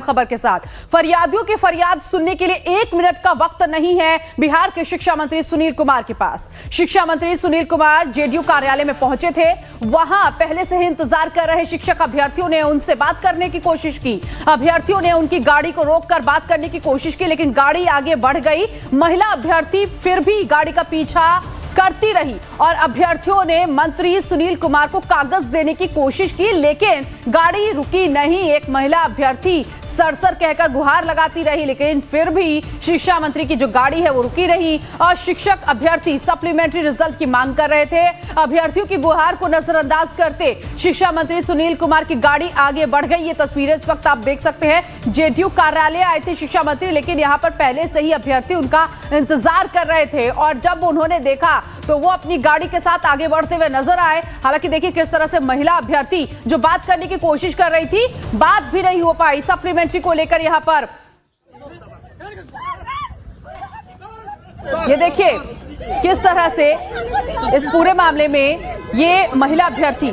खबर के साथ। फरियादियों की फरियाद सुनने के लिए 1 मिनट का वक्त नहीं है बिहार के शिक्षा मंत्री सुनील कुमार के पास। शिक्षा मंत्री सुनील कुमार जेडीयू कार्यालय में पहुंचे थे। वहां पहले से ही इंतजार कर रहे शिक्षक अभ्यर्थियों ने उनसे बात करने की कोशिश की। अभ्यर्थियों ने उनकी गाड़ी को रोककर बात करने की कोशिश की, लेकिन गाड़ी आगे बढ़ गई। महिला अभ्यर्थी फिर भी गाड़ी का पीछा करती रही और अभ्यर्थियों ने मंत्री सुनील कुमार को कागज देने की कोशिश की, लेकिन गाड़ी रुकी नहीं। एक महिला अभ्यर्थी सरसर कहकर गुहार लगाती रही, लेकिन फिर भी शिक्षा मंत्री की जो गाड़ी है वो रुकी रही और शिक्षक अभ्यर्थी सप्लीमेंट्री रिजल्ट की मांग कर रहे थे। अभ्यर्थियों की गुहार को नजरअंदाज करते शिक्षा मंत्री सुनील कुमार की गाड़ी आगे बढ़ गई। ये तस्वीरें इस वक्त आप देख सकते हैं। जेडीयू कार्यालय आए थे शिक्षा मंत्री, लेकिन यहां पर पहले से ही अभ्यर्थी उनका इंतजार कर रहे थे और जब उन्होंने देखा तो वो अपनी गाड़ी के साथ आगे बढ़ते हुए नजर आए। हालांकि देखिए किस तरह से महिला अभ्यर्थी जो बात करने की कोशिश कर रही थी, बात भी नहीं हो पाई सप्लीमेंट्री को लेकर। यहां पर ये देखिए किस तरह से इस पूरे मामले में ये महिला अभ्यर्थी,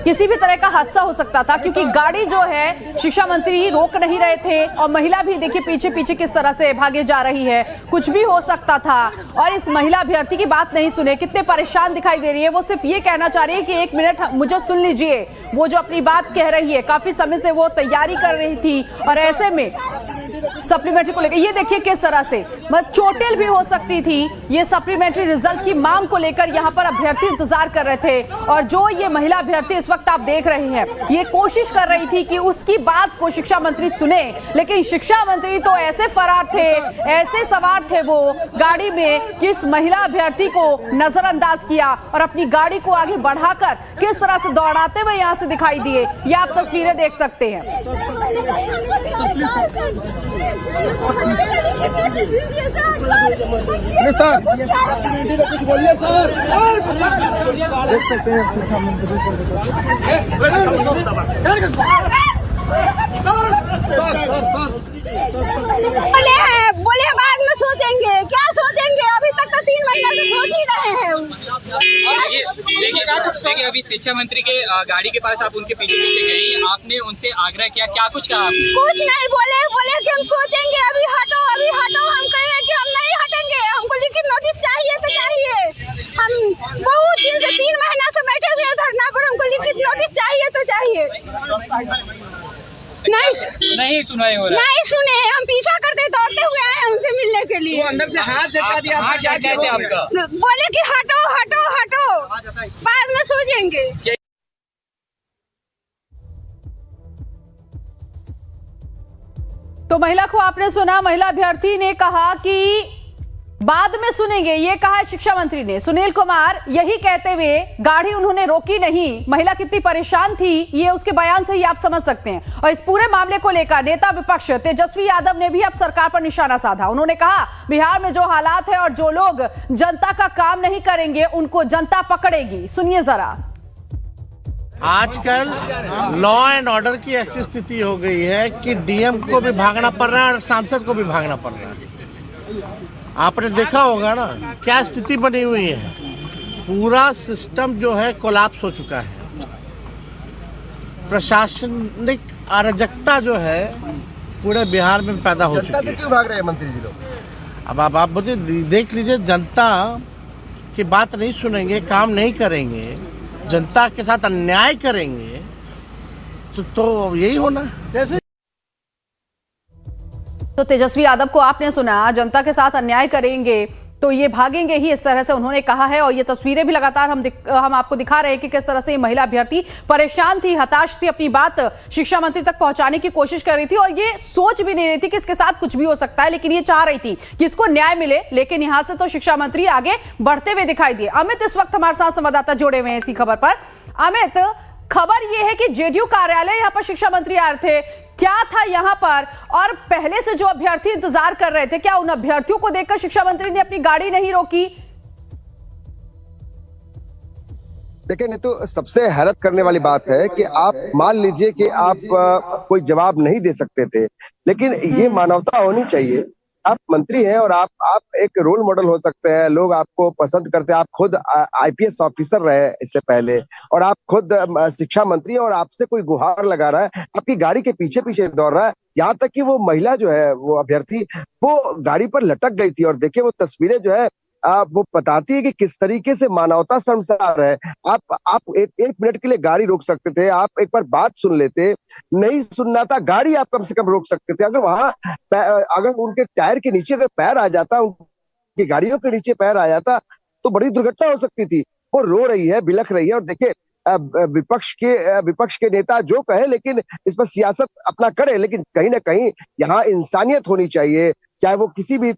किसी भी तरह का हादसा हो सकता था क्योंकि गाड़ी जो है शिक्षा मंत्री रोक नहीं रहे थे और महिला भी देखिए पीछे पीछे किस तरह से भागे जा रही है। कुछ भी हो सकता था और इस महिला अभ्यर्थी की बात नहीं सुने, कितने परेशान दिखाई दे रही है। वो सिर्फ ये कहना चाह रही है कि 1 मिनट मुझे सुन लीजिए। वो जो अपनी बात कह रही है, काफी समय से वो तैयारी कर रही थी और ऐसे में सप्लीमेंट्री को लेकर ये देखिए किस तरह से मतलब चोटिल भी हो सकती थी। ये सप्लीमेंट्री रिजल्ट की मांग को लेकर यहां पर अभ्यर्थी इंतजार कर रहे थे और जो ये महिला अभ्यर्थी इस वक्त आप देख रहे हैं, ये कोशिश कर रही थी कि उसकी बात को शिक्षा मंत्री सुने, लेकिन शिक्षा मंत्री तो ऐसे फरार थे, ऐसे सवार थे वो गाड़ी में कि इस महिला अभ्यर्थी को नजरअंदाज किया और अपनी गाड़ी को आगे बढ़ाकर किस तरह से दौड़ाते हुए यहां से दिखाई दिए। ये आप तस्वीरें देख सकते हैं। कुछ बोलिए सर। देख सकते हैं शिक्षा मंत्री बोले बाद में सोचेंगे। क्या सोचेंगे, अभी तक तो 3 महीना से सोच ही रहे हैं। देखिए अभी शिक्षा मंत्री के गाड़ी के पास आप उनके पीछे गई, आपने उनसे आग्रह किया, क्या कुछ कहा आपने? कुछ नहीं बोले कि हम सोचेंगे, अभी हटो। हम कहे कि हम नहीं हटेंगे, हमको लिखित नोटिस चाहिए तो चाहिए। हम बहुत दिन से 3 महीना से बैठे हुए हैं धरना पर, हमको लिखित नोटिस चाहिए तो चाहिए। नहीं सुनाई हो रहा, नहीं सुने। हम पीछा करते दौड़ते हुए आए उनसे मिलने के लिए। तो अंदर से हाथ झटका दिया, क्या कहते हैं आपका? बोले कि हटो बाद में सोचेंगे। तो महिला को आपने सुना, महिला अभ्यर्थी ने कहा कि बाद में सुनेंगे, ये कहा शिक्षा मंत्री ने। सुनील कुमार यही कहते हुए गाड़ी उन्होंने रोकी नहीं। महिला कितनी परेशान थी ये उसके बयान से ही आप समझ सकते हैं। और इस पूरे मामले को लेकर नेता विपक्ष तेजस्वी यादव ने भी अब सरकार पर निशाना साधा। उन्होंने कहा बिहार में जो हालात है और जो लोग जनता का काम नहीं करेंगे उनको जनता पकड़ेगी। सुनिए जरा। आजकल लॉ एंड ऑर्डर की ऐसी स्थिति हो गई है कि डीएम को भी भागना पड़ रहा है और सांसद को भी भागना पड़ रहा है। आपने देखा होगा ना क्या स्थिति बनी हुई है। पूरा सिस्टम जो है कोलैप्स हो चुका है। प्रशासनिक अराजकता जो है पूरे बिहार में पैदा हो चुकी है। क्यों भाग रहे हैं मंत्री जी लोग? अब आप देख लीजिए, जनता की बात नहीं सुनेंगे, काम नहीं करेंगे, जनता के साथ अन्याय करेंगे तो यही होना। तो तेजस्वी यादव को आपने सुना, जनता के साथ अन्याय करेंगे तो ये भागेंगे ही, इस तरह से उन्होंने कहा है। और ये तस्वीरें भी लगातार हम आपको दिखा रहे हैं कि किस तरह से ये महिला अभ्यर्थी परेशान थी, हताश थी, अपनी बात शिक्षा मंत्री तक पहुंचाने की कोशिश कर रही थी और ये सोच भी नहीं रही थी कि इसके साथ कुछ भी हो सकता है, लेकिन ये चाह रही थी कि इसको न्याय मिले। लेकिन यहां से तो शिक्षा मंत्री आगे बढ़ते हुए दिखाई दिए। अमित इस वक्त हमारे साथ संवाददाता जुड़े हुए हैं इसी खबर पर। अमित, खबर यह है कि जेडीयू कार्यालय यहां पर शिक्षा मंत्री आए थे, क्या था यहां पर और पहले से जो अभ्यर्थी इंतजार कर रहे थे, क्या उन अभ्यर्थियों को देखकर शिक्षा मंत्री ने अपनी गाड़ी नहीं रोकी? देखिए, नहीं तो सबसे हैरत करने वाली बात है कि आप मान लीजिए कि आप कोई जवाब नहीं दे सकते थे, लेकिन ये मानवता होनी चाहिए आप मंत्री हैं और आप एक रोल मॉडल हो सकते हैं, लोग आपको पसंद करते हैं। आप खुद आईपीएस ऑफिसर रहे इससे पहले, और आप खुद शिक्षा मंत्री हैं, और आपसे कोई गुहार लगा रहा है, आपकी गाड़ी के पीछे पीछे दौड़ रहा है। यहाँ तक कि वो महिला जो है, वो अभ्यर्थी, वो गाड़ी पर लटक गई थी। और देखिए वो तस्वीरें जो है वो बताती है कि किस तरीके से मानवता शर्मसार है। आप एक मिनट के लिए गाड़ी रोक सकते थे, आप एक बार बात सुन लेते, नहीं सुनना था गाड़ी आप कम से कम रोक सकते थे। अगर उनके टायर के नीचे अगर पैर आ जाता, उनकी गाड़ियों के नीचे पैर आ जाता, तो बड़ी दुर्घटना हो सकती थी। वो रो रही है, बिलख रही है। और देखिए विपक्ष के नेता जो कहे, लेकिन इस पर सियासत अपना करे, लेकिन कहीं ना कहीं यहाँ इंसानियत होनी चाहिए, चाहे वो किसी भी,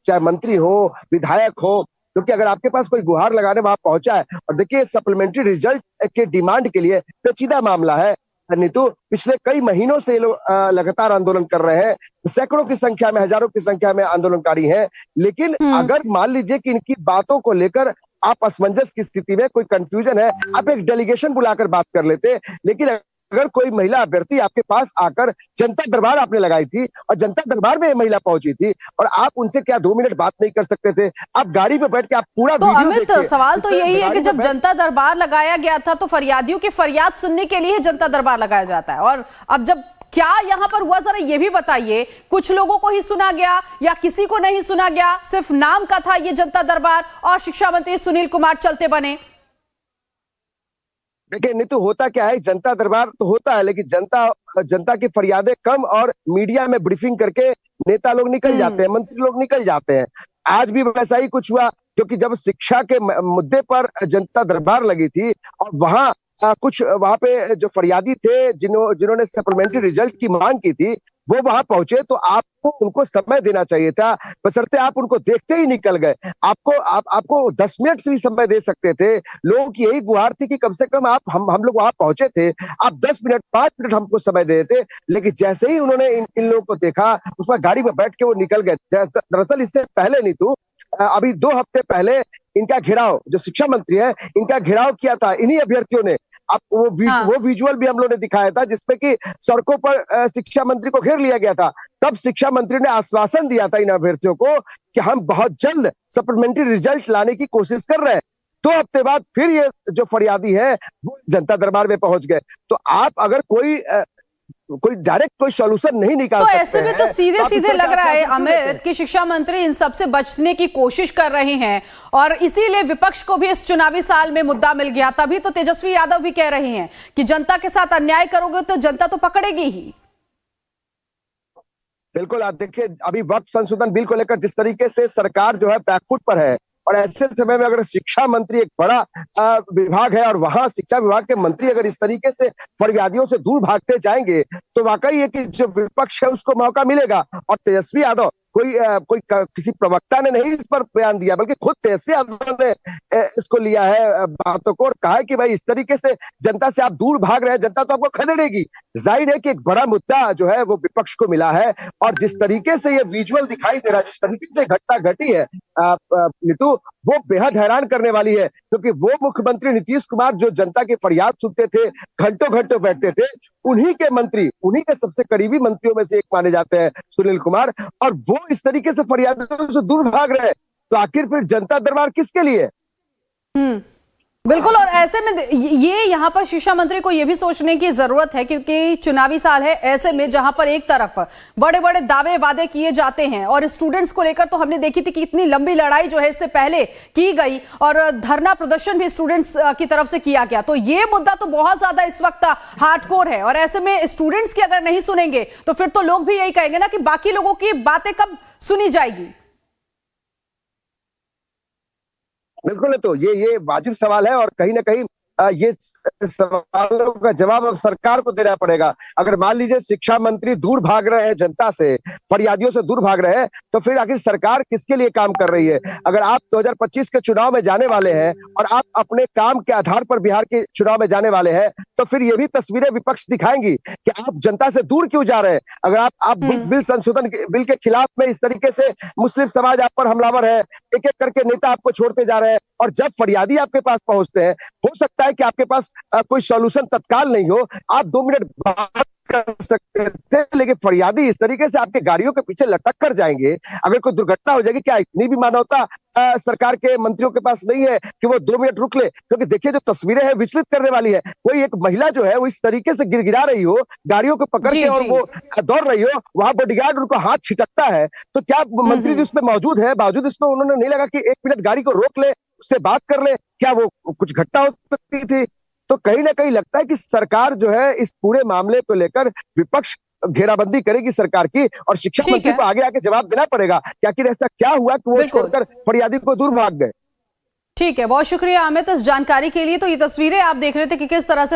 चाहे मंत्री हो, विधायक हो। क्योंकि अगर आपके पास कोई गुहार लगाने वहां पहुंचा है, और देखिए सप्लीमेंट्री रिजल्ट के डिमांड के लिए पेचीदा मामला है नीतू। पिछले कई महीनों से ये लोग लगातार आंदोलन कर रहे हैं, सैकड़ों की संख्या में, हजारों की संख्या में आंदोलनकारी हैं। लेकिन अगर मान लीजिए कि इनकी बातों को लेकर आप असमंजस की स्थिति में, कोई कंफ्यूजन है, आप एक डेलीगेशन बुलाकर बात कर लेते। लेकिन अगर कोई महिला अभ्यर्थी आपके पास आकर, जनता दरबार आपने लगाई थी और जनता दरबार में ये महिला पहुंची थी, और आप उनसे क्या 2 मिनट बात नहीं कर सकते थे? आप गाड़ी पे बैठ के आप पूरा तो वीडियो अमित, देखिए। सवाल तो यही है कि जब जनता दरबार लगाया गया था तो फरियादियों की फरियाद सुनने के लिए जनता दरबार लगाया जाता है, और अब जब क्या यहां पर हुआ, जरा ये भी बताइए। कुछ लोगों को ही सुना गया या किसी को नहीं सुना गया? सिर्फ नाम का था ये जनता दरबार, और शिक्षा मंत्री सुनील कुमार चलते बने। देखिए नीतू, होता क्या है, जनता दरबार तो होता है, लेकिन जनता की फरियादें कम, और मीडिया में ब्रीफिंग करके नेता लोग निकल जाते हैं, मंत्री लोग निकल जाते हैं। आज भी वैसा ही कुछ हुआ, क्योंकि जब शिक्षा के मुद्दे पर जनता दरबार लगी थी, और कुछ वहां पे जो फरियादी थे, जिन्होंने सप्लीमेंट्री रिजल्ट की मांग की थी, वो वहां पहुंचे, तो आपको उनको समय देना चाहिए था, बशर्ते आप उनको देखते ही निकल गए। आपको 10 मिनट से भी समय दे सकते थे। लोगों की यही गुहार थी कि कम से कम हम लोग वहां पहुंचे थे, आप 10 मिनट 5 मिनट हमको समय दे देते। लेकिन जैसे ही उन्होंने इन लोगों को देखा, उस पर गाड़ी में बैठ के वो निकल गए। दरअसल इससे पहले नहीं तो अभी 2 हफ्ते पहले इनका घेराव, जो शिक्षा मंत्री है, इनका घेराव किया था इन्हीं अभ्यर्थियों ने। अब वो विजुअल भी हम लोगों ने दिखाया था, जिसपे कि सड़कों पर शिक्षा मंत्री को घेर लिया गया था। तब शिक्षा मंत्री ने आश्वासन दिया था इन अभ्यर्थियों को कि हम बहुत जल्द सप्लीमेंट्री रिजल्ट लाने की कोशिश कर रहे हैं। 2 हफ्ते बाद फिर ये जो फरियादी है वो जनता दरबार में पहुंच गए। तो आप अगर कोई डायरेक्ट कोई सॉल्यूशन नहीं निकाल तो सकते ऐसे में तो सीधे सीधे लग रहा है अमित कि शिक्षा मंत्री इन सब से बचने की कोशिश कर रहे हैं, और इसीलिए विपक्ष को भी इस चुनावी साल में मुद्दा मिल गया। तभी तो तेजस्वी यादव भी कह रही हैं कि जनता के साथ अन्याय करोगे तो जनता तो पकड़ेगी ही। बिल्कुल, आप देखिए अभी वक्त संशोधन बिल को लेकर जिस तरीके से सरकार जो है बैकफुट पर है, और ऐसे समय में अगर शिक्षा मंत्री, एक बड़ा विभाग है, और वहां शिक्षा विभाग के मंत्री अगर इस तरीके से फरियादियों से दूर भागते जाएंगे, तो वाकई है कि जो विपक्ष है उसको मौका मिलेगा। और तेजस्वी यादव, किसी प्रवक्ता ने नहीं इस पर बयान दिया, बल्कि खुद तेजस्वी यादव ने इसको लिया है बातों को, और कहा है कि भाई इस तरीके से जनता से आप दूर भाग रहे हैं, जनता तो आपको खदेड़ेगी। जाहिर है कि एक बड़ा मुद्दा जो है वो विपक्ष को मिला है, और जिस तरीके से ये विजुअल दिखाई दे रहा है, जिस तरीके से घटना घटी है नीतू, वो बेहद हैरान करने वाली है। क्योंकि वो मुख्यमंत्री नीतीश कुमार जो जनता की फरियाद सुनते थे, घंटों घंटों बैठते थे, उन्हीं के सबसे करीबी मंत्रियों में से एक माने जाते हैं सुनील कुमार, और वो इस तरीके से फरियादियों से दूर भाग रहे हैं। तो आखिर फिर जनता दरबार किसके लिए? बिल्कुल, और ऐसे में ये यहाँ पर शिक्षा मंत्री को ये भी सोचने की जरूरत है, क्योंकि चुनावी साल है। ऐसे में जहां पर एक तरफ बड़े बड़े दावे वादे किए जाते हैं, और स्टूडेंट्स को लेकर तो हमने देखी थी कि इतनी लंबी लड़ाई जो है इससे पहले की गई, और धरना प्रदर्शन भी स्टूडेंट्स की तरफ से किया गया। तो ये मुद्दा तो बहुत ज्यादा इस वक्त हार्डकोर है, और ऐसे में स्टूडेंट्स की अगर नहीं सुनेंगे तो फिर तो लोग भी यही कहेंगे ना कि बाकी लोगों की बातें कब सुनी जाएगी। बिल्कुल, तो ये वाजिब सवाल है, और कहीं ना कहीं ये सवालों का जवाब अब सरकार को देना पड़ेगा। अगर मान लीजिए शिक्षा मंत्री दूर भाग रहे हैं जनता से, फरियादियों से दूर भाग रहे हैं, तो फिर आखिर सरकार किसके लिए काम कर रही है? अगर आप 2025 के चुनाव में जाने वाले हैं, और आप अपने काम के आधार पर बिहार के चुनाव में जाने वाले हैं, तो फिर ये भी तस्वीरें विपक्ष दिखाएंगी कि आप जनता से दूर क्यों जा रहे हैं। अगर आप बिल संशोधन बिल के खिलाफ में इस तरीके से मुस्लिम समाज आप पर हमलावर है, एक एक करके नेता आपको छोड़ते जा रहे हैं, और जब फरियादी आपके पास पहुंचते हैं, हो सकता है कि आपके पास कोई सॉल्यूशन तत्काल नहीं हो, आप 2 मिनट बात कर सकते थे, लेकिन फरियादी इस तरीके से आपके गाड़ियों के पीछे लटक कर जाएंगे। अगर कोई दुर्घटना हो जाएगी, क्या इतनी भी मानवता सरकार के मंत्रियों के पास नहीं है कि वो 2 मिनट रुक ले? क्योंकि देखिए जो तस्वीरें हैं विचलित करने वाली है। कोई एक महिला जो है वो इस तरीके से गिरगिरा रही हो, गाड़ियों को पकड़ जी, के, और जी। वो दौड़ रही हो, वहां बॉडीगार्ड उनको हाथ छिटकता है। तो क्या मंत्री जी उसमें मौजूद है, बावजूद इसमें उन्होंने नहीं लगा कि 1 मिनट गाड़ी को रोक ले, उससे बात कर ले? क्या वो कुछ घटना हो सकती थी? तो कहीं ना कहीं लगता है कि सरकार जो है इस पूरे मामले को लेकर, विपक्ष घेराबंदी करेगी सरकार की, और शिक्षा ठीक मंत्री है। को आगे आके जवाब देना पड़ेगा कि आखिर ऐसा क्या हुआ कि वो बिल्कुल। छोड़कर फरियादी को दूर भाग गए। ठीक है, बहुत शुक्रिया अमित इस जानकारी के लिए। तो ये तस्वीरें आप देख रहे थे कि किस तरह से